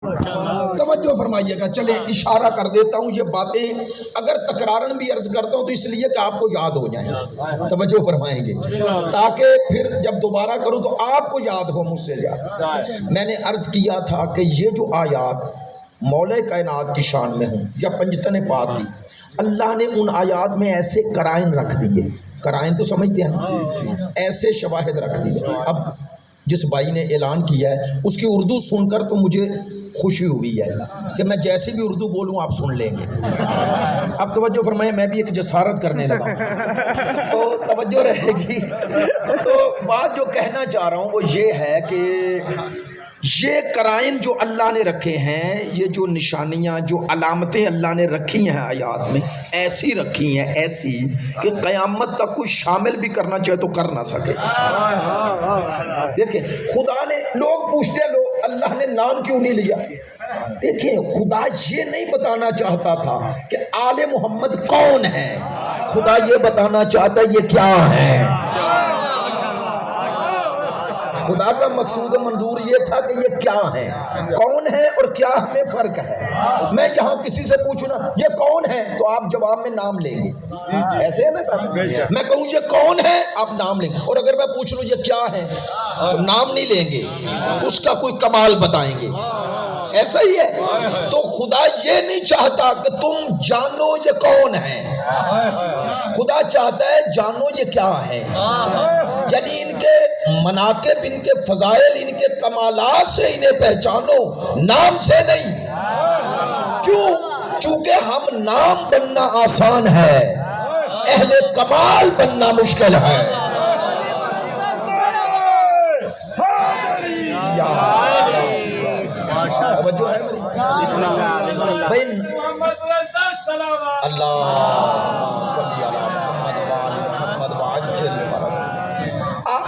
توجہ فرمائیے گا. چلے اشارہ کر دیتا ہوں. یہ باتیں اگر تکرارن بھی عرض کرتا ہوں تو اس لیے کہ آپ کو یاد ہو جائیں. توجہ فرمائیں گے تاکہ پھر جب دوبارہ کروں تو آپ کو یاد ہو مجھ سے زیادہ. میں نے عرض کیا تھا کہ یہ جو آیات مولا کائنات کی شان میں ہوں یا پنجتن پاک کی، اللہ نے ان آیات میں ایسے قرائن رکھ دیے. قرائن تو سمجھتے ہیں نا، ایسے شواہد رکھ دیے. اب جس بھائی نے اعلان کیا ہے اس کی اردو سن کر تو مجھے خوشی ہوئی ہے کہ میں جیسی بھی اردو بولوں آپ سن لیں گے. اب توجہ فرمائیں، میں بھی ایک جسارت کرنے لگا تو توجہ رہے گی. تو بات جو کہنا چاہ رہا ہوں وہ یہ ہے کہ یہ قرائن جو اللہ نے رکھے ہیں، یہ جو نشانیاں جو علامتیں اللہ نے رکھی ہیں آیات میں، ایسی رکھی ہیں ایسی کہ قیامت تک کوئی شامل بھی کرنا چاہے تو کر نہ سکے. دیکھیں خدا نے، لوگ پوچھتے ہیں لوگ اللہ نے نام کیوں نہیں لیا. دیکھیں خدا یہ نہیں بتانا چاہتا تھا کہ آل محمد کون ہے، خدا یہ بتانا چاہتا ہے یہ کیا ہے. خدا کا مقصود و منظور یہ تھا کہ یہ کیا ہے، کون ہے اور کیا میں فرق ہے. میں یہاں کسی سے پوچھوں نا یہ کون ہے تو آپ جواب میں نام لیں گے، ایسے ہے نا صاحب. میں کہوں یہ کون ہے آپ نام لیں گے، اور اگر میں پوچھ لوں یہ کیا ہے تو نام نہیں لیں گے، اس کا کوئی کمال بتائیں گے. ایسا ہی ہے. تو خدا یہ نہیں چاہتا کہ تم جانو یہ کون ہے، خدا چاہتا ہے جانو یہ کیا ہے. یعنی ان کے مناقب، ان کے فضائل، ان کے کمالات سے انہیں پہچانو، نام سے نہیں. کیوں؟ چونکہ ہم نام بننا آسان ہے، اہل کمال بننا مشکل ہے.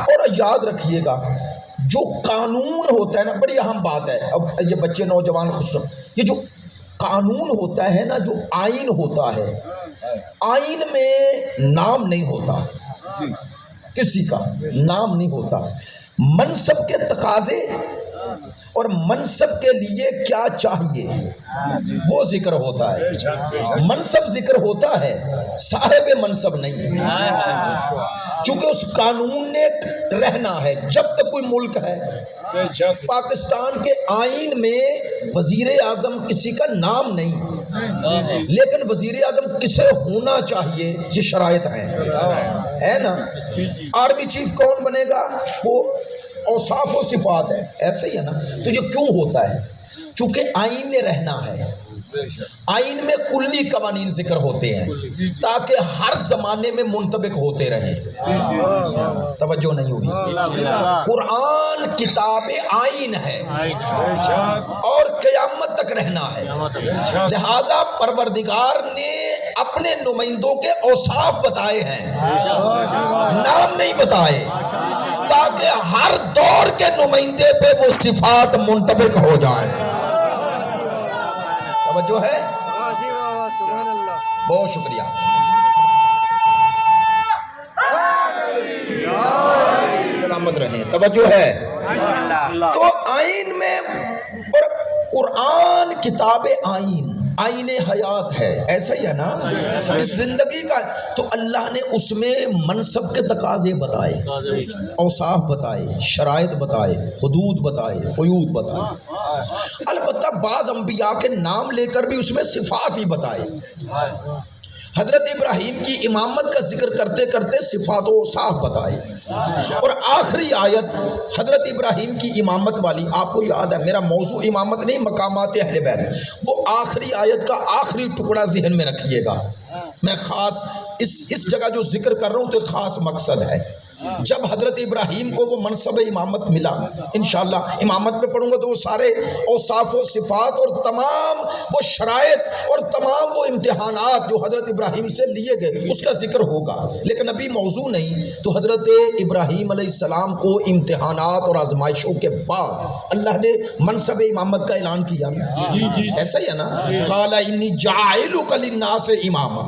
اور یاد رکھیے گا جو قانون ہوتا ہے نا، بڑی اہم بات ہے. اب یہ بچے نوجوان خصوصاً یہ جو قانون ہوتا ہے نا، جو آئین ہوتا ہے، آئین میں نام نہیں ہوتا، کسی کا نام نہیں ہوتا. منصب کے تقاضے اور منصب کے لیے کیا چاہیے وہ ذکر ہوتا ہے. منصب ذکر ہوتا ہے، صاحب منصب نہیں. چونکہ اس قانون نے رہنا ہے جب تک کوئی ملک ہے. پاکستان کے آئین میں وزیر اعظم کسی کا نام نہیں، لیکن وزیر اعظم کسے ہونا چاہیے یہ شرائط ہیں، ہے نا. آرمی چیف کون بنے گا، وہ اوصاف و صفات ہے. ایسے ہی ہے نا. تو یہ کیوں ہوتا ہے؟ چونکہ آئین نے رہنا ہے. آئین میں کلی قوانین ذکر ہوتے ہیں تاکہ ہر زمانے میں منطبق ہوتے رہیں. توجہ نہیں ہوئی. قرآن کتاب آئین ہے اور قیامت تک رہنا ہے. لہذا پروردگار نے اپنے نمائندوں کے اوصاف بتائے ہیں، نام نہیں بتائے، تاکہ ہر دور کے نمائندے پہ وہ صفات منطبق ہو جائیں. توجہ ہے؟ بہت شکریہ. سلامت رہیں. توجہ ہے. تو آئین میں اور قرآن کتاب آئین، آئین حیات ہے. ایسا ہی ہے نا اس زندگی کا. تو اللہ نے اس میں منصب کے تقاضے بتائے، اوصاف بتائے، شرائط بتائے، حدود بتائے، قیود بتائے. البتہ بعض انبیاء کے نام لے کر بھی اس میں صفات ہی بتائے. حضرت ابراہیم کی امامت کا ذکر کرتے کرتے صفات و اوصاف بتائے. اور آخری آیت حضرت ابراہیم کی امامت والی، آپ کو یاد ہے میرا موضوع امامت نہیں مقامات اہل بیت، وہ آخری آیت کا آخری ٹکڑا ذہن میں رکھیے گا. میں خاص اس جگہ جو ذکر کر رہا ہوں تو خاص مقصد ہے. جب حضرت ابراہیم کو وہ منصب امامت ملا، انشاءاللہ امامت میں پڑھوں گا تو وہ سارے اوصاف و صفات اور تمام وہ شرائط اور تمام وہ امتحانات جو حضرت ابراہیم سے لیے گئے اس کا ذکر ہوگا. لیکن ابھی موضوع نہیں. تو حضرت ابراہیم علیہ السلام کو امتحانات اور آزمائشوں کے بعد اللہ نے منصب امامت کا اعلان کیا. ایسا ہی ہے نا. قال انی جاعلک للناس اماما.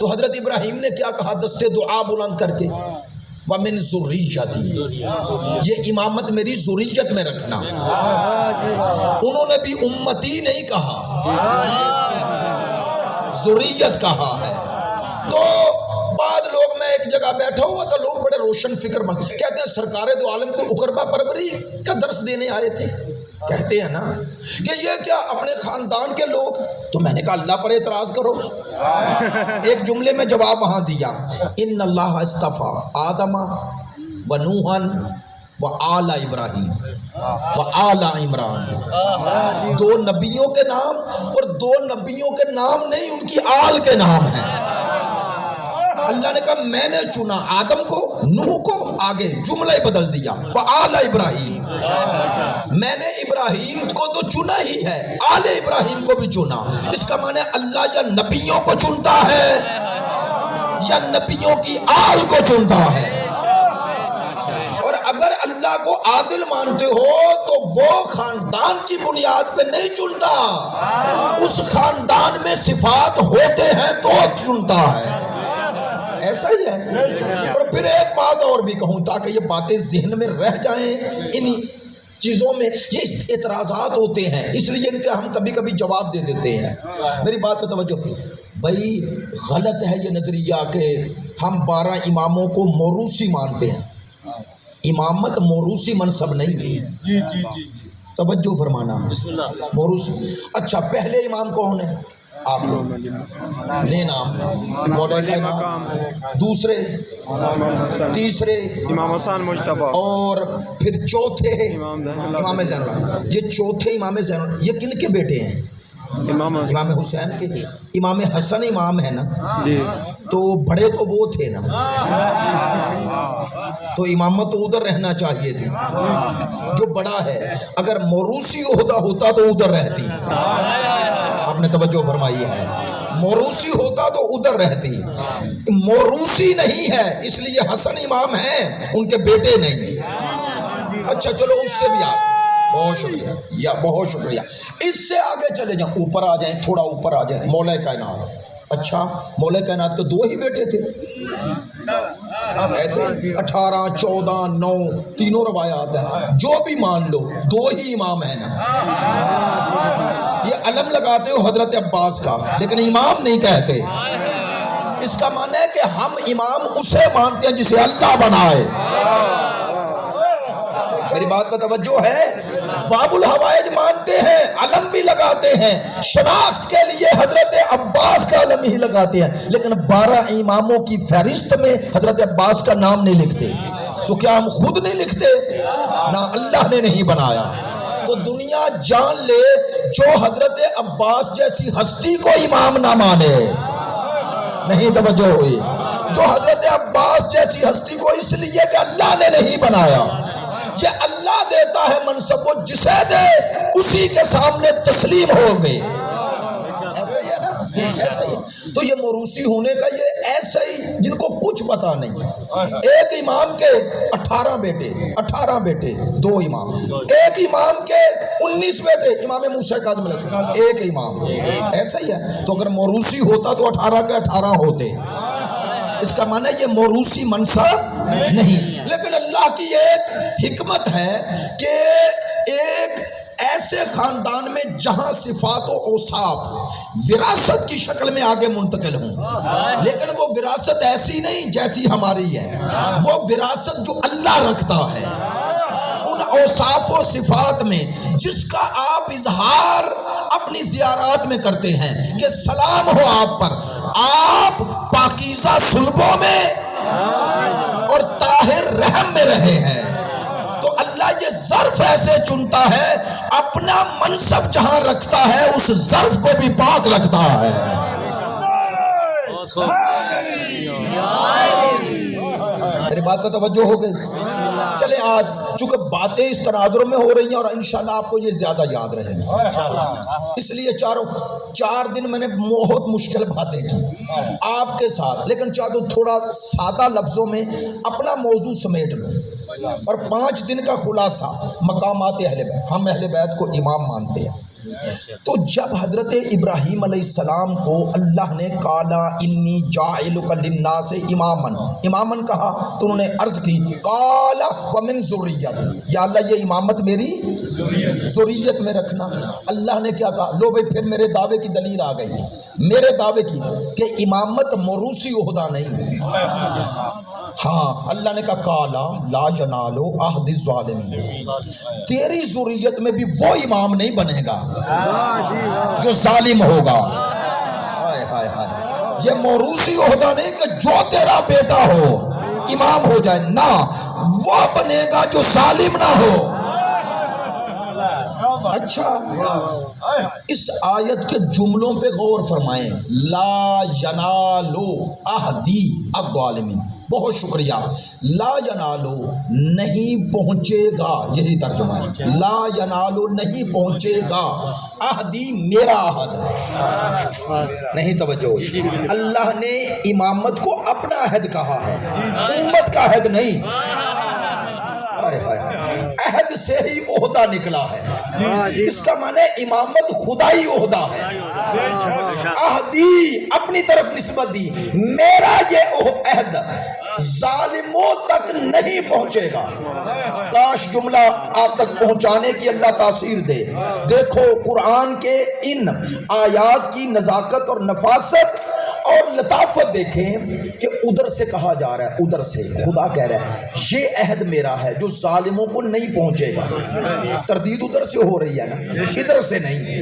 تو حضرت ابراہیم نے کیا کہا دستے دعا بلند کر کے، وَمِن ذُرِّيَّتِي، یہ امامت میری ذریت میں رکھنا. انہوں نے بھی امتی نہیں کہا، ذریت کہا ہے. تو بعد لوگ، میں ایک جگہ بیٹھا ہوا تھا، لوگ بڑے روشن فکر بن کہتے ہیں سرکار دو عالم کو اقربا پروری کا درس دینے آئے تھے. کہتے ہیں نا کہ یہ کیا اپنے خاندان کے لوگ. تو میں نے کہا اللہ پر اعتراض کرو. ایک جملے میں جواب وہاں دیا، ان اللہ اصطفیٰ آدم و نوحن و آل ابراہیم و آل عمران. دو نبیوں کے نام، اور دو نبیوں کے نام نہیں، ان کی آل کے نام ہیں. اللہ نے کہا میں نے چنا آدم کو، نوح کو، آگے جملہ بدل دیا وآل ابراہیم. میں نے ابراہیم کو تو چنا ہی ہے، آل ابراہیم کو بھی چنا. اس کا معنی اللہ یا نبیوں کو چنتا ہے یا نبیوں کی آل کو چنتا ہے. اور اگر اللہ کو عادل مانتے ہو تو وہ خاندان کی بنیاد پہ نہیں چنتا، اس خاندان میں صفات ہوتے ہیں تو چنتا ہے. ایسا ہی ہے. اور پھر ایک بات اور بھی کہوں تاکہ یہ باتیں ذہن میں رہ جائیں، انہی چیزوں میں یہ اعتراضات ہوتے ہیں، اس لیے ان کے ہم کبھی کبھی جواب دے دیتے ہیں. میری بات پہ توجہ. بھائی غلط ہے یہ نظریہ کہ ہم 12 اماموں کو موروثی مانتے ہیں. امامت موروثی منصب نہیں. توجہ فرمانا. موروثی. اچھا پہلے امام کون ہے؟ آپ لوگ لے نام، مولا کا نام، دوسرے، تیسرے امام حسن مجتبی، اور پھر چوتھے امام زین العابدین. یہ چوتھے امام زین العابدین یہ کن کے بیٹے ہیں؟ امام حسین کے. امام حسن امام ہے نا جی، تو بڑے تو وہ تھے نا، تو امامت تو ادھر رہنا چاہیے تھی جو بڑا ہے. اگر موروثی عہدہ ہوتا تو ادھر رہتی. آپ نے توجہ فرمائی ہے. موروثی ہوتا تو ادھر رہتی. موروثی نہیں ہے اس لیے حسن امام ہیں، ان کے بیٹے نہیں. اچھا چلو اس سے بھی آپ، بہت شکریہ یا بہت شکریہ. اس سے آگے چلے جائیں، اوپر آ جائیں، تھوڑا اوپر آ جائیں. مولا کائنات. اچھا مولا کائنات کے 2 ہی بیٹے تھے. ایسے 18 14 9 تینوں روایات ہیں. جو بھی مان لو 2 ہی امام ہیں نا. یہ علم لگاتے ہو حضرت عباس کا لیکن امام نہیں کہتے. اس کا معنی ہے کہ ہم امام اسے مانتے ہیں جسے اللہ بنائے. میری بات پر توجہ ہے. باب الحوائج مانتے ہیں، علم بھی لگاتے ہیں، شناخت کے لیے حضرت عباس کا علم ہی لگاتے ہیں، لیکن 12 اماموں کی فہرست میں حضرت عباس کا نام نہیں لکھتے. تو کیا ہم خود نہیں لکھتے؟ نہ، اللہ نے نہیں بنایا. تو دنیا جان لے جو حضرت عباس جیسی ہستی کو امام نہ مانے. نہیں توجہ ہوئی. جو حضرت عباس جیسی ہستی کو اس لیے کہ اللہ نے نہیں بنایا. یہ اللہ دیتا ہے منصب کو، جسے دے اسی کے سامنے تسلیم ہو گئے. ایسا ہی ہے نا، ایسا ہی. تو یہ موروثی ہونے کا یہ ایسا ہی جن کو کچھ پتا نہیں. ایک امام کے 18 بیٹے، 18 بیٹے 2 امام. ایک امام کے 19 بیٹے، امام موسیٰ کاظم علیہ السلام ایک امام. ایسا ہی ہے. تو اگر موروثی ہوتا تو 18 کے 18 ہوتے. اس کا معنی یہ موروثی منصب نہیں. لیکن اللہ کی ایک حکمت ہے کہ ایک ایسے خاندان میں جہاں صفات و اوصاف وراثت کی شکل میں آگے منتقل ہوں، لیکن وہ وراثت ایسی نہیں جیسی ہماری ہے. وہ وراثت جو اللہ رکھتا ہے ان اوصاف و صفات میں، جس کا آپ اظہار اپنی زیارات میں کرتے ہیں کہ سلام ہو آپ پر، آپ پاکیزہ صلبوں میں اور طاہر رحم میں رہے ہیں. تو اللہ یہ ظرف ایسے چنتا ہے، اپنا منصب جہاں رکھتا ہے اس ظرف کو بھی پاک رکھتا ہے. میری بات پہ توجہ ہو گئی. چلے آج چونکہ باتیں اس تناظر میں ہو رہی ہیں اور انشاءاللہ آپ کو یہ زیادہ یاد رہے گا، اس لیے 4 دن میں نے بہت مشکل باتیں کی آپ کے ساتھ، لیکن چاہتا ہوں تھوڑا سادہ لفظوں میں اپنا موضوع سمیٹ لوں. اور 5 دن کا خلاصہ مقامات اہل بیت. ہم اہل بیت کو امام مانتے ہیں. تو جب حضرت ابراہیم علیہ السلام کو اللہ نے قالا انی جاعلک للناس امامن کہا تو انہوں نے عرض کی قالا ومن ذریتی، یا اللہ یہ امامت میری ذریت میں رکھنا۔ اللہ نے کیا کہا؟ لو بھائی پھر میرے دعوے کی دلیل آ گئی، میرے دعوے کی کہ امامت موروثی عہدہ نہیں۔ ہاں اللہ نے کہا قالا لا ینالو عہد الظالمین، تیری ذریت میں بھی وہ امام نہیں بنے گا جو ظالم ہوگا۔ ہائے ہائے ہائے، یہ موروثی عہدہ نہیں کہ جو تیرا بیٹا ہو امام ہو جائے، نہ، وہ بنے گا جو ظالم نہ ہو۔ اچھا اس آیت کے جملوں پہ غور فرمائیں، لا ینالو عہدی الظالمین، بہت شکریہ۔ لا ینالو نہیں پہنچے گا، یہی ترجمہ ہے، لا ینالو نہیں پہنچے گا، عہدی میرا عہد نہیں۔ توجہ، اللہ نے امامت کو اپنا عہد کہا ہے، امت کا عہد نہیں۔ عہد سے ہی عہدہ نکلا ہے، اس کا معنی امامت خدائی عہدہ ہے۔ عہدی اپنی طرف نسبت دی، میرا یہ عہد ظالموں تک نہیں پہنچے گا۔ کاش جملہ آپ تک پہنچانے کی اللہ تاثیر دے۔ دیکھو قرآن کے ان آیات کی نزاکت اور نفاست اور لطافت دیکھیں کہ ادھر سے کہا جا رہا ہے، ادھر سے خدا کہہ رہا ہے یہ عہد میرا ہے جو ظالموں کو نہیں پہنچے گا۔ تردید ادھر سے ہو رہی ہے نا، ادھر سے نہیں،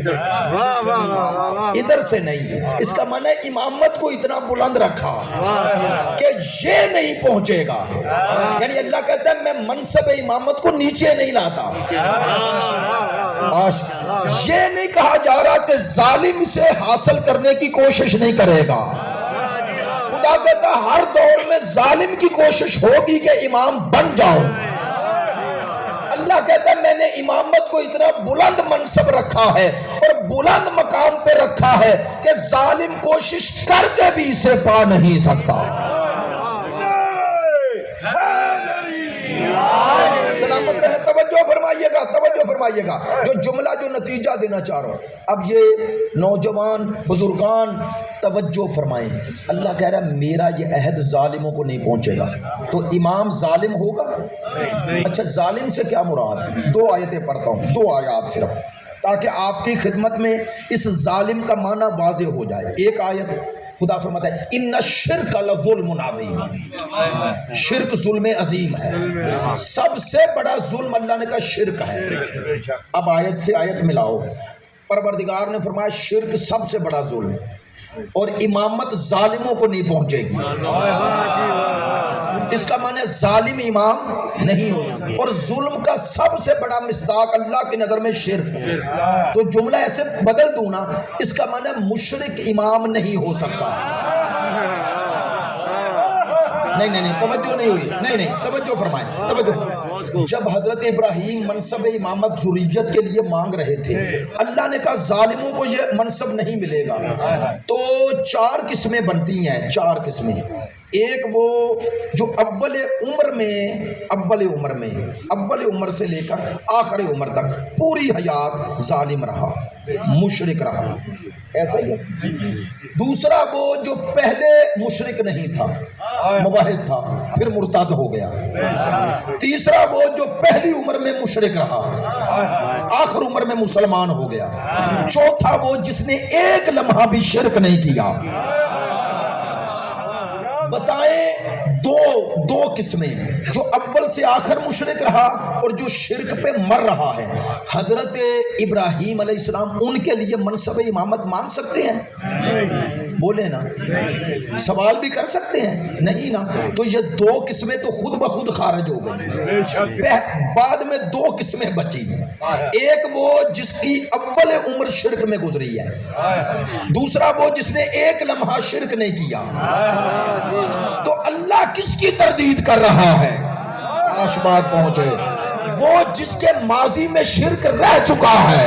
ادھر سے نہیں۔ اس کا معنی امامت کو اتنا بلند رکھا کہ یہ نہیں پہنچے گا، یعنی اللہ کہتا ہے میں منصب امامت کو نیچے نہیں لاتا۔ یہ نہیں کہا جا رہا کہ ظالم اسے حاصل کرنے کی کوشش نہیں کرے گا۔ خدا کہتا ہر دور میں ظالم کی کوشش ہوگی کہ امام بن جاؤ۔ اللہ کہتا ہے میں نے امامت کو اتنا بلند منصب رکھا ہے اور بلند مقام پہ رکھا ہے کہ ظالم کوشش کر کے بھی اسے پا نہیں سکتا۔ سلامت رہے، توجہ فرمائیے گا، توجہ فرمائیے گا۔ جو جملہ جو نتیجہ دینا چاہ رہا ہوں، اب یہ نوجوان بزرگان توجہ فرمائیں۔ اللہ کہہ رہا ہے میرا یہ عہد ظالموں کو نہیں پہنچے گا، تو امام ظالم ہوگا؟ اچھا ظالم سے کیا مراد ہے؟ دو آیتیں پڑھتا ہوں، دو آیات صرف، تاکہ آپ کی خدمت میں اس ظالم کا معنی واضح ہو جائے۔ ایک آیت خدا فرماتا ہے ان الشرک لظلم عظیم، شرک ظلم عظیم ہے، سب سے بڑا ظلم اللہ نے کہا شرک ہے۔ اب آیت سے آیت ملاؤ، پروردگار نے فرمایا شرک سب سے بڑا ظلم، اور امامت ظالموں کو نہیں پہنچے گی۔ اس کا معنی ظالم امام نہیں ہو، اور ظلم کا سب سے بڑا مصداق اللہ کی نظر میں شرک۔ تو جملہ ایسے بدل دوں نا، اس کا معنی مشرک امام نہیں ہو سکتا۔ نہیں توجہ نہیں ہوئی، نہیں توجہ فرمائیں، توجہ۔ جب حضرت ابراہیم منصب امامت ذریت کے لیے مانگ رہے تھے، اللہ نے کہا ظالموں کو یہ منصب نہیں ملے گا۔ تو چار قسمیں بنتی ہیں، چار قسمیں۔ ایک وہ جو اول عمر سے لے کر آخر عمر تک پوری حیات ظالم رہا، مشرک رہا، ایسا ہی ہے۔ دوسرا وہ جو پہلے مشرک نہیں تھا، موحد تھا، پھر مرتد ہو گیا۔ تیسرا وہ جو پہلی عمر میں مشرک رہا، آخر عمر میں مسلمان ہو گیا۔ چوتھا وہ جس نے ایک لمحہ بھی شرک نہیں کیا۔ بتائیں دو قسمیں، جو اول سے آخر مشرک رہا اور جو شرک پہ مر رہا ہے۔ حضرت ابراہیم علیہ السلام ان کے لیے منصب امامت مانگ سکتے ہیں؟ بولے نا، سوال بھی کر سکتے ہیں؟ نہیں نا۔ تو یہ دو قسمیں تو خود بخود خارج ہو گئی، بعد میں دو قسمیں بچی۔ ایک وہ جس کی اول عمر شرک میں گزری ہے، دوسرا وہ جس نے ایک لمحہ شرک نہیں کیا۔ تو اللہ کس کی تردید کر رہا ہے؟ آج بات پہنچے، وہ جس کے ماضی میں شرک رہ چکا ہے۔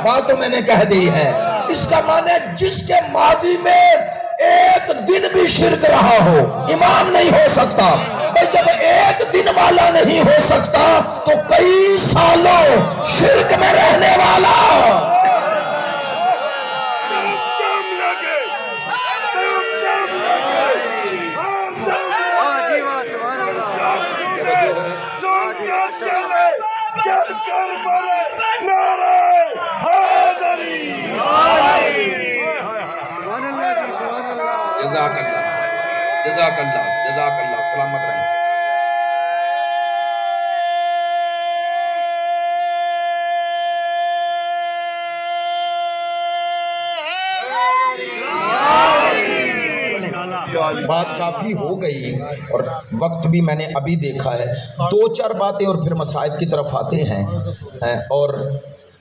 بات تو میں نے کہہ دی ہے، اس کا معنی جس کے ماضی میں ایک دن بھی شرک رہا ہو امام نہیں ہو سکتا۔ جب ایک دن والا نہیں ہو سکتا تو کئی سالوں شرک میں رہنے والا جزاک اللہ، جزاک اللہ، جزاک اللہ، سلامت رہیں۔ بات کافی ہو گئی اور وقت بھی میں نے ابھی دیکھا ہے، دو چار باتیں اور پھر مصائب کی طرف آتے ہیں۔ اور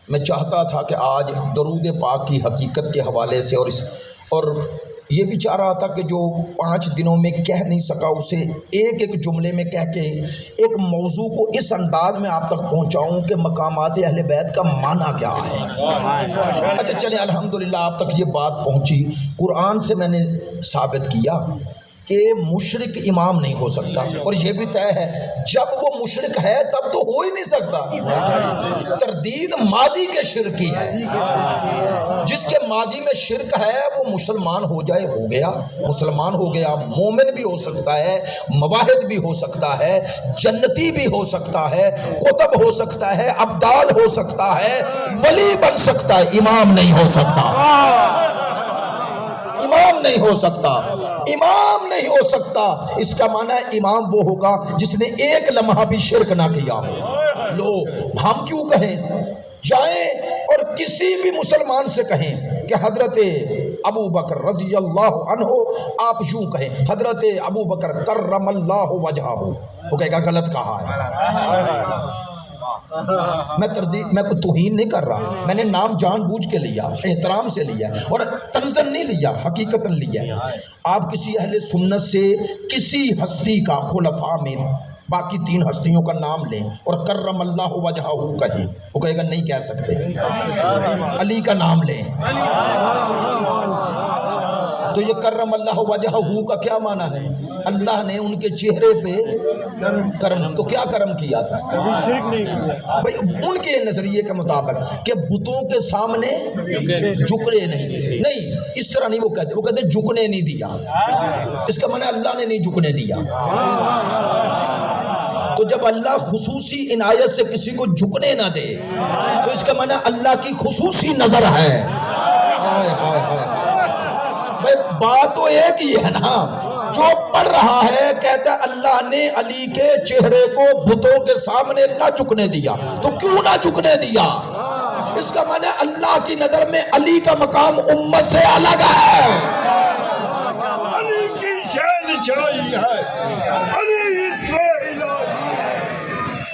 میں چاہتا تھا کہ آج درود پاک کی حقیقت کے حوالے سے اور یہ بھی چاہ رہا تھا کہ جو 5 دنوں میں کہہ نہیں سکا اسے ایک ایک جملے میں کہہ کے ایک موضوع کو اس انداز میں آپ تک پہنچاؤں کہ مقامات اہل بیت کا معنی کیا ہے۔ اچھا چلیں، الحمدللہ آپ تک یہ بات پہنچی۔ قرآن سے میں نے ثابت کیا کہ مشرک امام نہیں ہو سکتا، اور یہ بھی طے ہے جب وہ مشرک ہے تب تو ہو ہی نہیں سکتا۔ تردید ماضی کے شرک کی ہے، جس کے ماضی میں شرک ہے وہ مسلمان ہو جائے ہو گیا، مسلمان ہو گیا، مومن بھی ہو سکتا ہے، مواحد بھی ہو سکتا ہے، جنتی بھی ہو سکتا ہے، قطب ہو سکتا ہے، ابدال ہو سکتا ہے، ولی بن سکتا ہے، امام نہیں ہو سکتا، امام نہیں ہو سکتا، امام نہیں ہو سکتا۔ اس کا معنی ہے امام وہ ہوگا جس نے ایک لمحہ بھی شرک نہ کیا ہو۔ لو ہم کیوں کہیں، جائیں اور کسی بھی مسلمان سے کہیں کہ حضرت ابو بکر رضی اللہ عنہ، آپ یوں کہیں حضرت ابو بکر کرم اللہ وجہہ، وہ کہے گا غلط کہا ہے۔ میں کوئی توہین نہیں کر رہا، میں نے نام جان بوجھ کے لیا، احترام سے لیا اور تنزن نہیں لیا، حقیقتاً لیا۔ آپ کسی اہل سنت سے کسی ہستی کا خلفاء میں باقی 3 ہستیوں کا نام لیں اور کرم اللہ وجہہ کہیں، وہ کہے گا نہیں کہہ سکتے۔ علی کا نام لیں تو یہ کرم اللہ وجہہ کا کیا معنی ہے؟ اللہ نے ان کے چہرے پہ کرم، تو کیا کرم کیا تھا؟ بھائی ان کے نظریے کے مطابق کہ بتوں کے سامنے جھکنے نہیں، اس طرح نہیں، وہ کہتے جھکنے نہیں دیا، اس کا معنی اللہ نے نہیں جھکنے دیا۔ تو جب اللہ خصوصی عنایت سے کسی کو جھکنے نہ دے تو اس کا معنی اللہ کی خصوصی نظر ہے۔ بھائی بات تو ایک ہی ہے نا، جو پڑھ رہا ہے کہتا ہے اللہ نے علی کے چہرے کو بتوں کے سامنے نہ جھکنے دیا، تو کیوں نہ جھکنے دیا؟ اس کا معنی اللہ کی نظر میں علی کا مقام امت سے الگ ہے، علی کی شان چاہیے ہے،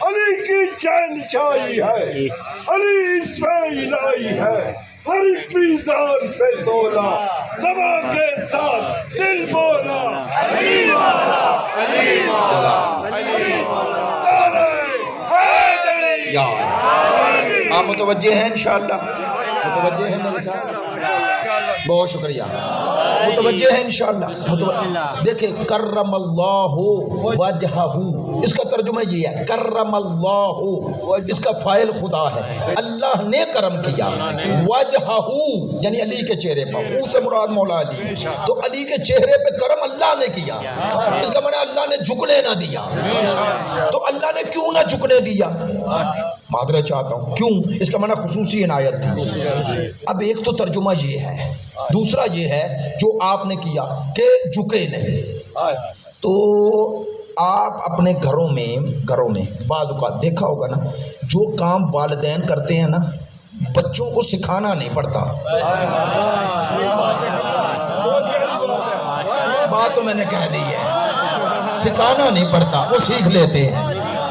علی کی شان چاہیے ہے، علی اسماعیلائی ہے، ہر ایک میزان پہ تولا، زبان کے ساتھ دل بولا، علی والا، علی والا، علی والا، حیدری۔ آپ متوجہ ہیں انشاءاللہ؟ متوجہ ہیں میرے ساتھ؟ بہت شکریہ، متوجہ ہے انشاءاللہ۔ دیکھیں کرم اللہ وجہہ، اس کا ترجمہ یہ ہے کرم اللہ، اس کا فاعل خدا ہے، اللہ نے کرم کیا، وجہہ یعنی علی کے چہرے پر، او سے مراد مولا علی، تو علی کے چہرے پہ کرم اللہ نے کیا، اس کا معنی اللہ نے جھکنے نہ دیا۔ تو اللہ نے کیوں نہ جھکنے دیا؟ معذرت چاہتا ہوں، کیوں؟ اس کا معنی خصوصی عنایت تھی۔ اب ایک تو ترجمہ یہ ہے، دوسرا یہ ہے جو آپ نے کیا کہ جھکے نہیں۔ تو آپ اپنے گھروں میں بعض اوقات دیکھا ہوگا نا، جو کام والدین کرتے ہیں نا بچوں کو سکھانا نہیں پڑتا۔ بات تو میں نے کہہ دی ہے، سکھانا نہیں پڑتا، وہ سیکھ لیتے ہیں۔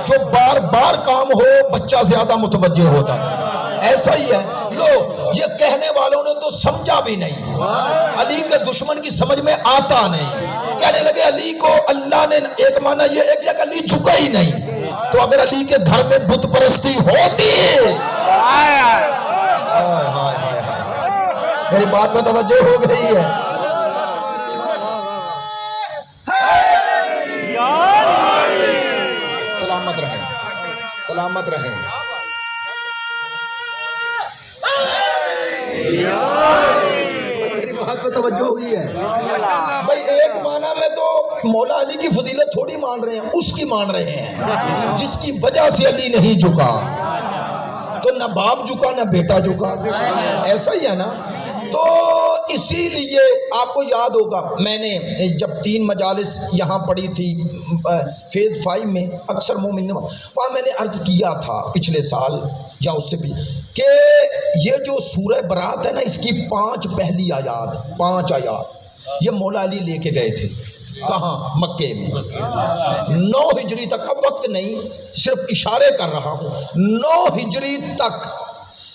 جو بار بار کام ہو بچہ زیادہ متوجہ ہوتا، ایسا ہی ہے۔ لو یہ کہنے والوں نے تو سمجھا بھی نہیں، علی کے دشمن کی سمجھ میں آتا نہیں، کہنے لگے علی کو اللہ نے، ایک معنی یہ ہے کہ علی جھکا ہی نہیں، تو اگر علی کے گھر میں بت پرستی ہوتی، میری بات میں توجہ ہو گئی ہے؟ سلامت رہیں، سلامت رہیں۔ میری بات پہ توجہ ہوئی ہے؟ بھائی ایک معنی میں تو مولا علی کی فضیلت تھوڑی مان رہے ہیں، اس کی مان رہے ہیں جس کی وجہ سے علی نہیں جھکا۔ تو نہ باپ جھکا نہ بیٹا جھکا، ایسا ہی ہے نا. تو اسی لیے آپ کو یاد ہوگا میں نے جب 3 مجالس یہاں پڑھی تھی فیز 5 میں اکثر مومن، وہاں میں نے عرض کیا تھا پچھلے سال یا اس سے بھی کہ یہ جو سورہ برات ہے نا، اس کی 5 پہلی آیات، 5 آیات یہ مولا علی لے کے گئے تھے. کہاں؟ مکے میں. 9 ہجری تک، اب وقت نہیں صرف اشارے کر رہا ہوں، 9 ہجری تک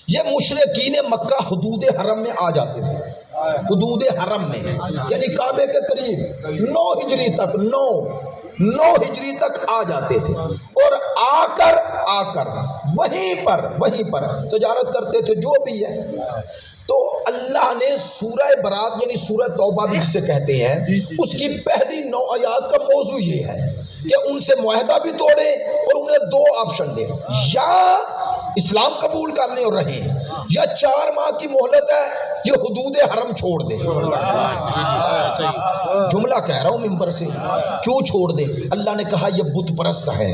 یہ مشرکین مکہ حدود حرم میں آ جاتے تھے. حدود حرم میں یعنی کعبے کے قریب 9 ہجری تک، 9 ہجری تک آ جاتے تھے، اور آ کر وہیں پر تجارت کرتے تھے جو بھی ہے. تو اللہ نے سورہ برات یعنی سورہ توبہ بھی جسے کہتے ہیں، اس کی پہلی 9 آیات کا موضوع یہ ہے کہ ان سے معاہدہ بھی توڑے اور انہیں 2 آپشن دے، یا اسلام قبول کرنے اور رہیں، یا 4 ماہ کی مہلت ہے، یہ حدود حرم چھوڑ دیں. جملہ کہہ رہا ہوں ممبر سے، کیوں چھوڑ دیں؟ اللہ نے کہا یہ بت پرست ہے،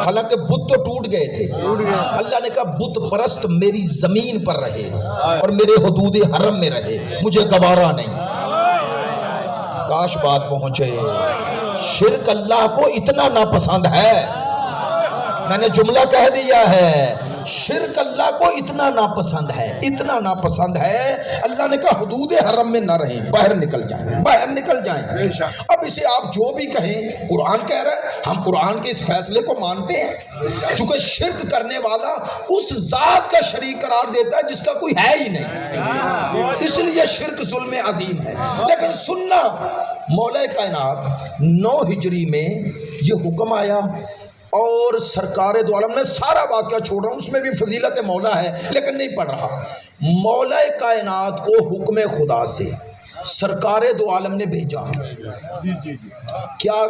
حالانکہ بت تو ٹوٹ گئے تھے. اللہ نے کہا بت پرست میری زمین پر رہے اور میرے حدود حرم میں رہے، مجھے گوارا نہیں. کاش بات پہنچے. شرک اللہ کو اتنا ناپسند ہے، میں نے جملہ کہہ دیا ہے، شرک اللہ کو اتنا ناپسند ہے، اتنا ناپسند ہے. اللہ نے کہا حدود حرم میں نہ رہیں، باہر نکل جائیں. اب اسے آپ جو بھی کہیں، قرآن کہہ رہا ہے، ہم قرآن کے اس فیصلے کو مانتے ہیں، چونکہ شرک کرنے والا اس ذات کا شریک قرار دیتا ہے جس کا کوئی ہے ہی نہیں، اس لیے شرک ظلم عظیم ہے. لیکن سننا، مولا کائنات 9 ہجری میں یہ حکم آیا، اور سرکار دو عالم نے سارا واقعہ چھوڑ رہا ہوں، اس میں بھی فضیلت مولا ہے لیکن نہیں پڑھ رہا. مولا کائنات کو حکم خدا سے سرکار دو عالم نے بھیجا، کیا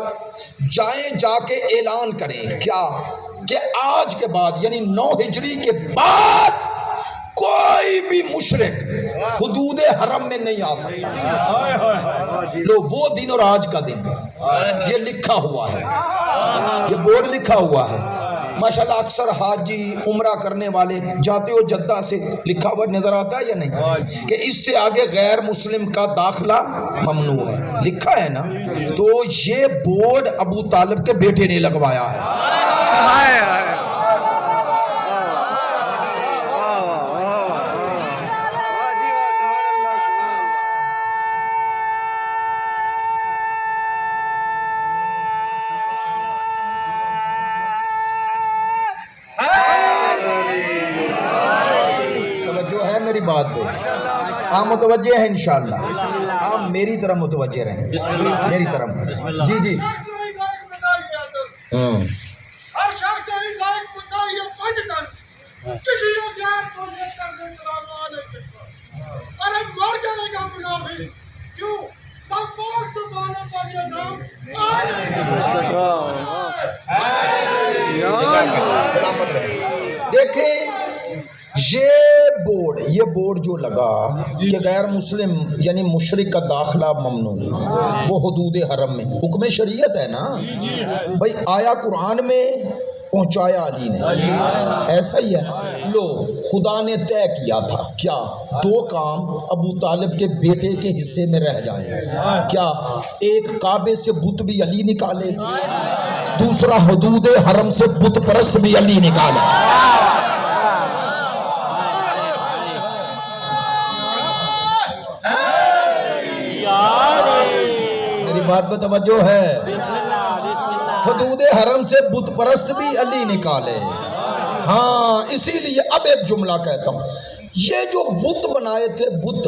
جائیں جا کے اعلان کریں کیا کہ آج کے بعد یعنی 9 ہجری کے بعد کوئی بھی مشرک حدود حرم میں نہیں آ سکتا. لو وہ دن اور آج کا دن یہ لکھا ہوا ہے، یہ بورڈ لکھا ہوا ہے ماشاءاللہ. اکثر حاجی عمرہ کرنے والے جاتے ہو جدہ سے، لکھا ہوا نظر آتا ہے یا نہیں کہ اس سے آگے غیر مسلم کا داخلہ ممنوع ہے، لکھا ہے نا. تو یہ بورڈ ابو طالب کے بیٹے نے لگوایا ہے. میری بات پہ آپ متوجہ ہیں انشاءاللہ، آپ میری طرح متوجہ رہیں، میری طرف. جی جی سلامت رہے. دیکھیں یہ بورڈ جو لگا کہ غیر مسلم یعنی مشرک کا داخلہ ممنوع، وہ حدود حرم میں حکم شریعت ہے نا بھائی، آیا قرآن میں، پہنچایا علی نے، ایسا ہی ہے. لو خدا نے طے کیا تھا کیا 2 کام ابو طالب کے بیٹے کے حصے میں رہ جائیں. کیا؟ ایک کعبے سے بت بھی علی نکالے، دوسرا حدود حرم سے بت پرست بھی علی نکالے. بات پہ توجہ ہے، حدود حرم سے بت پرست بھی علی نکالے. ہاں اسی لیے اب ایک جملہ کہتا ہوں، یہ جو بت بنائے تھے، بت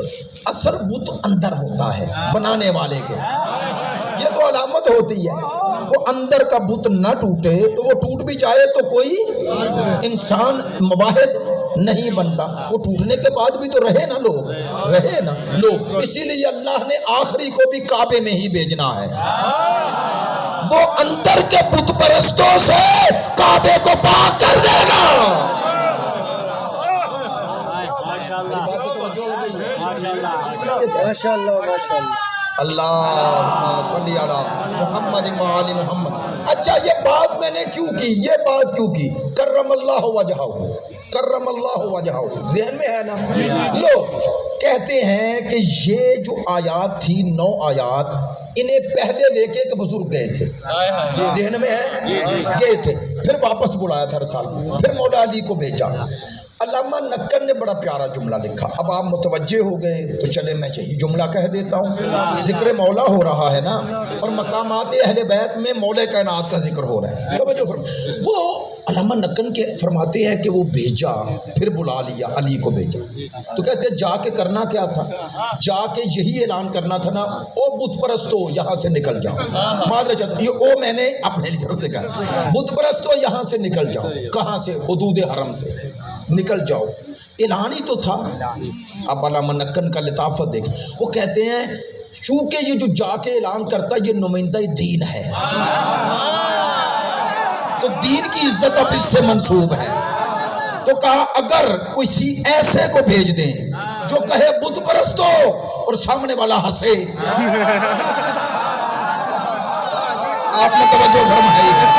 اثر بت اندر ہوتا ہے بنانے والے کے، یہ تو علامت ہوتی ہے. وہ اندر کا بت نہ ٹوٹے تو وہ ٹوٹ بھی جائے تو کوئی انسان واحد نہیں بنتا، وہ ٹوٹنے کے بعد بھی تو رہے نا لوگ، رہے نا لوگ. اسی لیے اللہ نے آخری کو بھی کعبے میں ہی بھیجنا ہے، وہ اندر کے بت پرستوں سے کعبے کو پاک کر دے گا. اللہ صلی علی محمد وعلی محمد. اچھا یہ بات میں نے کیوں کی، یہ بات کیوں کی؟ کرم اللہ وجہہ، کرم اللہ وجہہ، ذہن میں ہے نا؟ لو کہتے ہیں کہ یہ جو آیات تھی 9 آیات، انہیں پہلے لے کے ایک بزرگ گئے تھے، ذہن میں ہے؟ گئے تھے، پھر واپس بلایا تھا رسالہ، پھر مولا علی کو بھیجا۔ علامہ نکن نے بڑا پیارا جملہ لکھا، اب آپ متوجہ ہو گئے تو چلے میں یہی جملہ کہہ دیتا ہوں۔ ذکر مولا ہو رہا ہے نا، اور مقامات اہل بیت میں مولا کائنات کا ذکر ہو رہا ہے۔ وہ علامہ نکن کے فرماتے ہیں کہ وہ بھیجا، پھر بلا لیا، علی کو بھیجا، تو کہتے ہیں جا کے کرنا کیا تھا؟ جا کے یہی اعلان کرنا تھا نا، او بت پرستو یہاں سے نکل جاؤ۔ معذرت چاہتا ہوں، یہ او میں نے اپنے طرف سے کہا، بت پرستو یہاں سے نکل جاؤ۔ کہاں سے؟ حدود حرم سے نکل جاؤ، اعلان ہی تو تھا۔ اب علامہ نکن کا لطافت دیکھ، وہ کہتے ہیں چونکہ یہ جو جا کے اعلان کرتا یہ نمائندہ دین ہے، تو دین کی عزت اب اس سے منسوب ہے، تو کہا اگر کسی ایسے کو بھیج دیں جو کہے بت پرستو اور سامنے والا ہنسے۔ آپ نے توجہ فرمائی ہے؟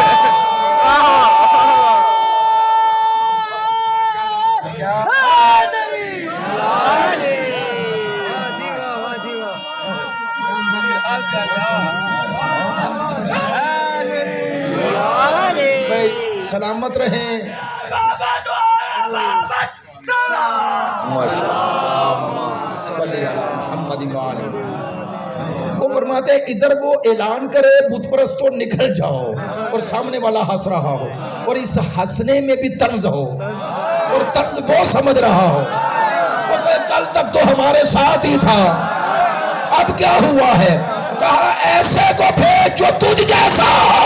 سلامت رہیں، وہ فرماتے ہیں ادھر وہ اعلان کرے بت پرستوں نکل جاؤ اور سامنے والا ہنس رہا ہو، اور اس ہنسنے میں بھی طنز ہو، اور طنز وہ سمجھ رہا ہو، وہ کہ کل تک تو ہمارے ساتھ ہی تھا، اب کیا ہوا ہے؟ کہا ایسے کو بھیج جو تجھ جیسا ہو۔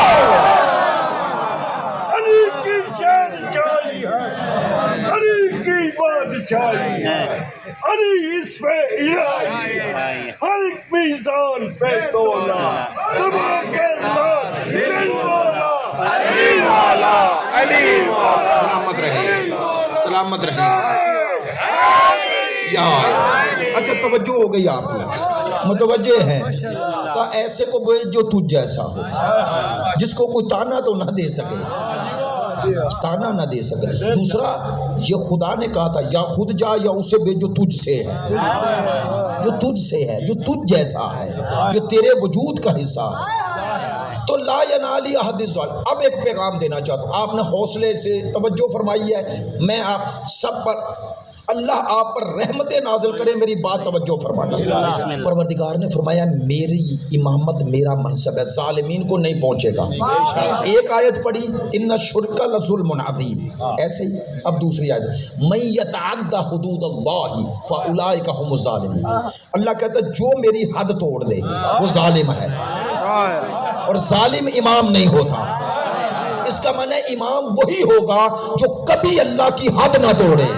علی اس پہ الہی ہے، ہر ایک میزان پہ تولا، تمہیں کے ساتھ دل والا، علی والا، علی والا۔ سلامت رہے، سلامت رہے۔ اچھا توجہ ہو گئی آپ کو، متوجہ ہیں؟ کہ ایسے کو بھیج جو تجھ جیسا ہو، جس کو کوئی تانا تو نہ دے سکے، تانا نہ دے سکے۔ دوسرا یہ خدا نے کہا تھا یا خود جا یا اسے بھیج جو تجھ سے ہے، جو تجھ سے ہے، جو تجھ جیسا ہے، جو تیرے وجود کا حصہ ہے۔ تو لا ینالی احد الظالم۔ اب ایک پیغام دینا چاہتا ہوں، آپ نے حوصلے سے توجہ فرمائی ہے، میں آپ سب پر اللہ آپ پر رحمت نازل کرے، میری بات توجہ فرمانا۔ پروردگار نے فرمایا میری امامت میرا منصب ہے، ظالمین کو نہیں پہنچے گا۔ ایک آیت پڑھی ان الشرک لظلم عظیم، ایسے ہی اب دوسری آیت من یتعدی حدود اللہ فاولئک هم الظالمون۔ اللہ کہتا ہے جو میری حد توڑ دے وہ ظالم ہے، اور ظالم امام نہیں ہوتا۔ اس کا معنی امام وہی ہوگا جو کبھی اللہ کی حد نہ توڑے،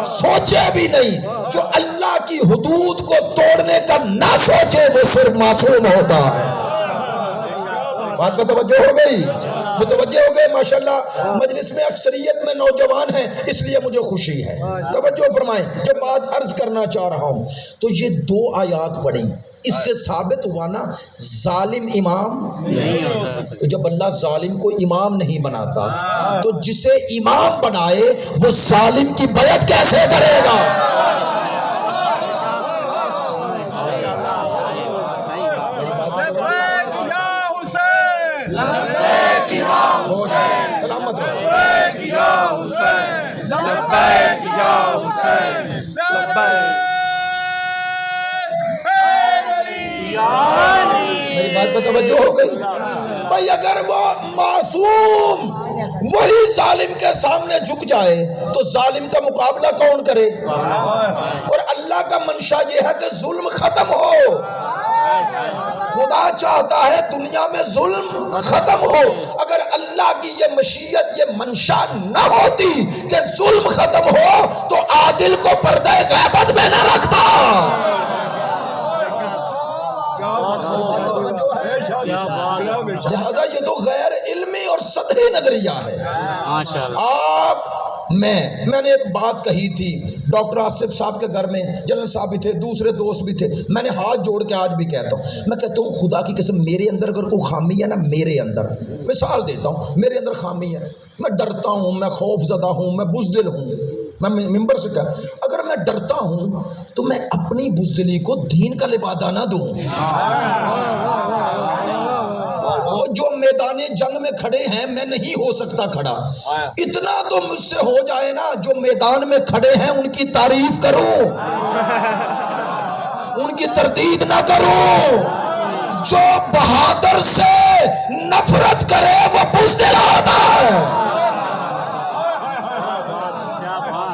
سوچے بھی نہیں، جو اللہ کی حدود کو توڑنے کا نہ سوچے وہ صرف معصوم ہوتا ہے۔ بات میں توجہ ہو گئی؟ متوجہ ہو گئے؟ ماشاءاللہ مجلس میں اکثریت میں نوجوان ہیں، اس لیے مجھے خوشی ہے، توجہ فرمائیں۔ یہ بات عرض کرنا چاہ رہا ہوں، تو یہ 2 آیات پڑھی، اس سے ثابت ہوا نا ظالم امام نہیں ہوتا۔ جب اللہ ظالم کو امام نہیں بناتا تو جسے امام بنائے وہ ظالم کی بیعت کیسے کرے گا؟ سلامت رہو۔ میری بات پہ توجہ ہو گئی؟ بھائی اگر وہ معصوم وہی ظالم کے سامنے جھک جائے تو ظالم کا مقابلہ کون کرے؟ اور اللہ کا منشا یہ ہے کہ ظلم ختم ہو، خدا چاہتا ہے دنیا میں ظلم ختم ہو۔ اگر اللہ کی یہ مشیت یہ منشا نہ ہوتی کہ ظلم ختم ہو تو عادل کو پردہ غیبت میں نہ رکھتا۔ لہذا یہ تو غیر علمی اور سطحی نظریہ ہے۔ آپ میں نے ایک بات کہی تھی ڈاکٹر آصف صاحب کے گھر میں، جنرل صاحب بھی تھے، دوسرے دوست بھی تھے، میں نے ہاتھ جوڑ کے آج بھی کہتا ہوں، میں کہتا ہوں خدا کی قسم میرے اندر اگر کوئی خامی ہے نا، میرے اندر مثال دیتا ہوں، میرے اندر خامی ہے، میں ڈرتا ہوں، میں خوف زدہ ہوں، میں بزدل ہوں، میں ممبر سے کہا اگر میں ڈرتا ہوں تو میں اپنی بزدلی کو دین کا لبادہ نہ دوں۔ جو میدان جنگ میں کھڑے ہیں میں نہیں ہو سکتا کھڑا، اتنا تو مجھ سے ہو جائے نا، جو میدان میں کھڑے ہیں ان کی تعریف کروں، ان کی تردید نہ کروں۔ جو بہادر سے نفرت کرے وہ بزدل ہوتا ہے۔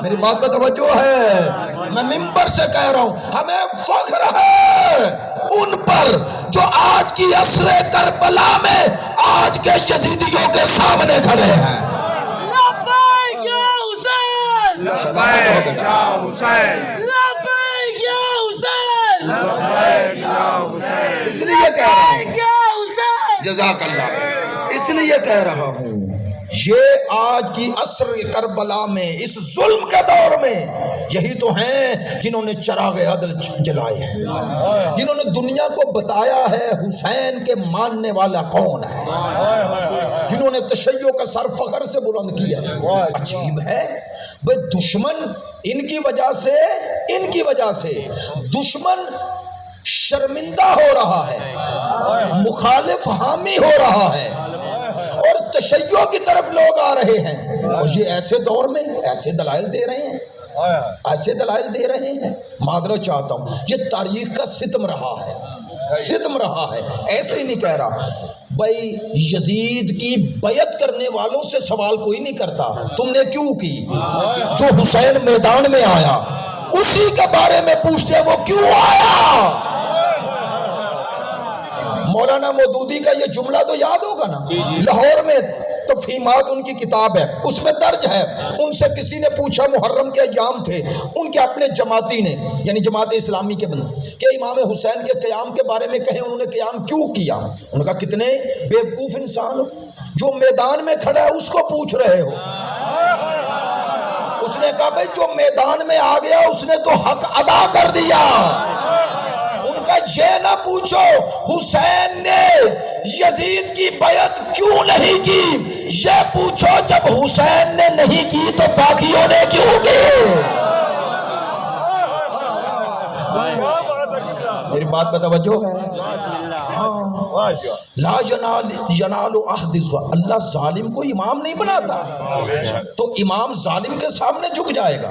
میری بات پہ توجہ ہے، میں ممبر سے کہہ رہا ہوں، ہمیں فخر ہے ان پر جو آج کی عصر کربلا میں آج کے یزیدیوں کے سامنے کھڑے ہیں۔ لبیک یا حسین، لبیک یا حسین، لبیک یا حسین، لبیک یا حسین، اس لیے کہہ رہا ہوں، لبیک یا حسین۔ جزاک اللہ، اس لیے کہہ رہا ہوں یہ آج کی عصر کربلا میں اس ظلم کے دور میں یہی تو ہیں جنہوں نے چراغ عدل جلائے ہیں، جنہوں نے دنیا کو بتایا ہے حسین کے ماننے والا کون ہے، جنہوں نے تشیع کا سر فخر سے بلند کیا۔ عجیب ہے بھئی دشمن ان کی وجہ سے دشمن شرمندہ ہو رہا ہے، مخالف حامی ہو رہا ہے، اور تشیع کی طرف لوگ آ رہے ہیں، اور یہ ایسے دور میں ایسے دلائل دے رہے ہیں، معذرت چاہتا ہوں، یہ تاریخ کا ستم رہا ہے، ایسے ہی نہیں کہہ رہا بھائی یزید کی بیعت کرنے والوں سے سوال کوئی نہیں کرتا تم نے کیوں کی، جو حسین میدان میں آیا اسی کے بارے میں پوچھتے وہ کیوں آیا۔ مولانا مودودی کا یہ جملہ تو یاد ہوگا نا، لاہور میں تفہیمات ان کی کتاب ہے، اس میں درج ہے، ان سے کسی نے پوچھا محرم کے ایام تھے، ان کے اپنے جماعتی نے یعنی جماعت اسلامی کے بندے کہ امام حسین کے قیام کے بارے میں کہیں انہوں نے قیام کیوں کیا، انہوں نے کہا کتنے بیوقوف انسان ہو، جو میدان میں کھڑا ہے اس کو پوچھ رہے ہو۔ اس نے کہا بھائی جو میدان میں آ گیا اس نے تو حق ادا کر دیا، یہ نہ پوچھو حسین نے یزید کی بیعت کیوں نہیں کی، یہ پوچھو جب حسین نے نہیں کی تو باقیوں نے کیوں کی۔ میری بات پہ توجہ ہے؟ لا ینال عہد اللہ ظالم کو امام نہیں بناتا، تو امام ظالم کے سامنے جھک جائے گا،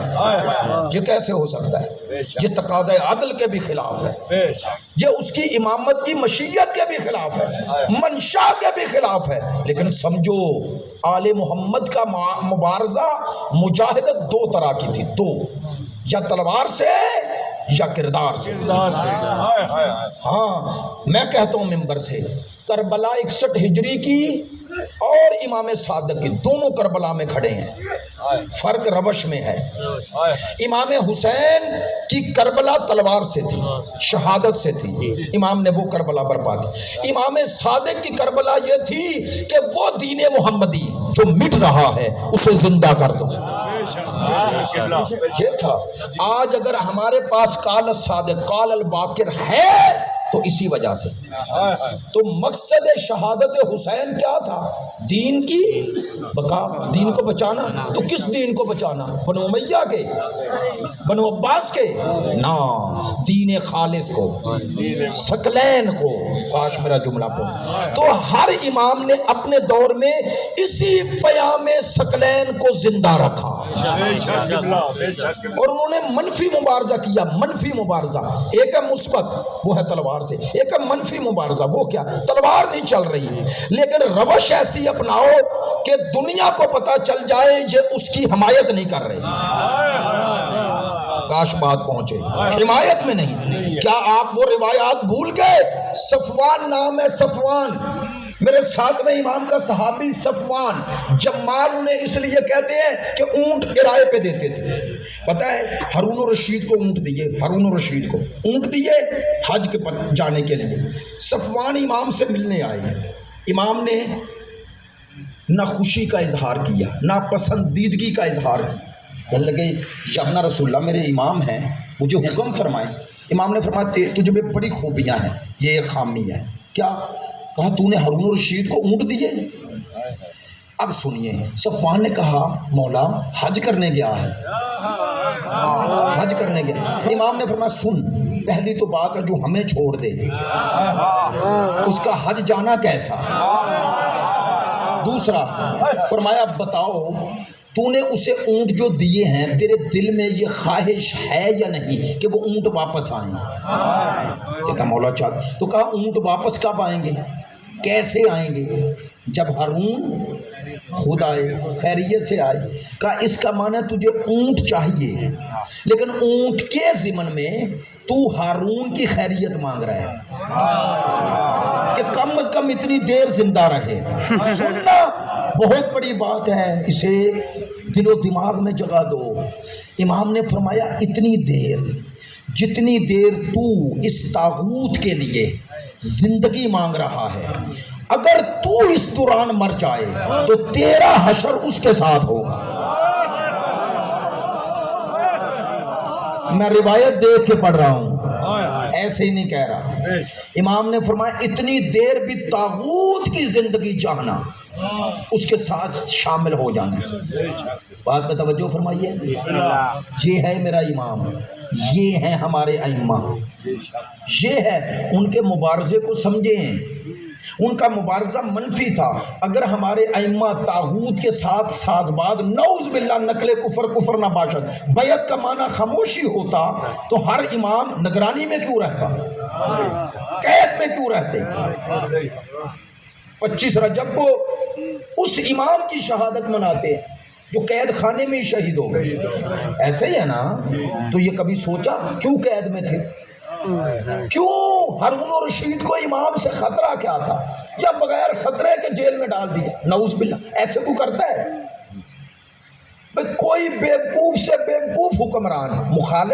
یہ کیسے ہو سکتا ہے؟ یہ تقاضۂ عدل کے بھی خلاف ہے، یہ اس کی امامت کی مشیت کے بھی خلاف ہے، منشا کے بھی خلاف ہے۔ لیکن سمجھو آل محمد کا مبارزہ مجاہدت دو طرح کی تھی، دو، یا تلوار سے یا کردار سے۔ ہاں میں کہتا ہوں ممبر سے کربلا 61 ہجری کی اور امام صادق کی دونوں کربلا میں کھڑے ہیں، فرق روش میں ہے۔ امام حسین کی کربلا تلوار سے تھی، شہادت سے تھی، امام نے وہ کربلا برپا کی۔ امام صادق کی کربلا یہ تھی کہ وہ دین محمدی جو مٹ رہا ہے اسے زندہ کر دو، یہ تھا۔ آج اگر ہمارے پاس قال الصادق قال الباقر ہے تو اسی وجہ سے، تو مقصد شہادت حسین کیا تھا؟ دین کی بقا، دین کو بچانا۔ تو کس دین کو بچانا؟ بنو امیہ کے، بنو عباس کے؟ نا، دین خالص کو، ثقلین کو۔ کاش میرا جملہ پڑھ۔ تو ہر امام نے اپنے دور میں اسی پیام ثقلین کو زندہ رکھا، اور انہوں نے منفی مبارزہ کیا، منفی مبارزہ۔ ایک ہے مثبت، وہ ہے تلوار سے، ایک ہے منفی مبارزہ، وہ کیا؟ تلوار نہیں چل رہی، لیکن روش ایسی اپناؤ کہ دنیا کو پتا چل جائے یہ اس کی حمایت نہیں کر رہی۔ کاش بات پہنچے، حمایت میں نہیں۔ کیا آپ وہ روایات بھول گئے؟ صفوان نام ہے، صفوان، میرے ساتویں امام کا صحابی صفوان، جمال انہیں اس لیے کہتے ہیں کہ اونٹ کرائے پہ دیتے تھے۔ پتہ ہے ہارون الرشید کو اونٹ دیے، ہارون الرشید کو اونٹ دیے حج کے پر جانے کے لیے۔ صفوان امام سے ملنے آئے، امام نے نہ خوشی کا اظہار کیا، نہ پسندیدگی کا اظہار کیا۔ کہنے لگے یا رسول اللہ میرے امام ہیں، مجھے حکم فرمائیں۔ امام نے فرمایا تجھے میں بڑی خوبیاں ہیں، یہ ایک خامی ہے۔ کیا؟ کہا تو نے ہارون الرشید کو اونٹ دیے؟ اب سنیے، صفوان نے کہا مولا حج کرنے گیا ہے، حج کرنے گیا۔ امام نے فرمایا سن، پہلی تو بات ہے جو ہمیں چھوڑ دے اس کا حج جانا کیسا؟ دوسرا فرمایا بتاؤ تو نے اسے اونٹ جو دیے ہیں تیرے دل میں یہ خواہش ہے یا نہیں کہ وہ اونٹ واپس آئیں؟ کہتا مولا چاہتا، تو کہا اونٹ واپس کب آئیں گے، کیسے آئیں گے؟ جب ہارون خود آئے، خیریت سے آئے۔ کہا اس کا معنی تجھے اونٹ چاہیے لیکن اونٹ کے ضمن میں تو ہارون کی خیریت مانگ رہا ہے کہ کم از کم اتنی دیر زندہ رہے۔ سننا بہت بڑی بات ہے، اسے دل و دماغ میں جگہ دو۔ امام نے فرمایا اتنی دیر جتنی دیر تو اس طاغوت کے لیے زندگی مانگ رہا ہے، اگر تو اس دوران مر جائے تو تیرا حشر اس کے ساتھ ہوگا۔ میں روایت دیکھ کے پڑھ رہا ہوں، ایسے ہی نہیں کہہ رہا۔ امام نے فرمایا اتنی دیر بھی طاغوت کی زندگی چاہنا، اس کے ساتھ شامل ہو جانا۔ بات پہ توجہ فرمائیے، یہ ہے میرا امام، یہ ہیں ہمارے ائمہ، یہ ہے ان کے مبارزے کو سمجھیں۔ ان کا مبارزہ منفی تھا۔ اگر ہمارے ائمہ طاغوت کے ساتھ سازباد، نعوذ باللہ نقل کفر نہ باشد، بیعت کا معنی خاموشی ہوتا تو ہر امام نگرانی میں کیوں رہتا، قید میں کیوں رہتے؟ 25 رجب کو اس امام کی شہادت مناتے ہیں جو قید خانے میں ہی شہید ہو گئے، ایسے ہی ہے نا؟ تو یہ کبھی سوچا کیوں قید میں تھے؟ کیوں ہارون الرشید کو امام سے خطرہ کیا تھا، یا بغیر خطرے کے جیل میں ڈال دیا؟ نعوذ باللہ، ایسے کو کرتا ہے؟ کوئی بیوقوف سے بیوقوف حکمران مخالف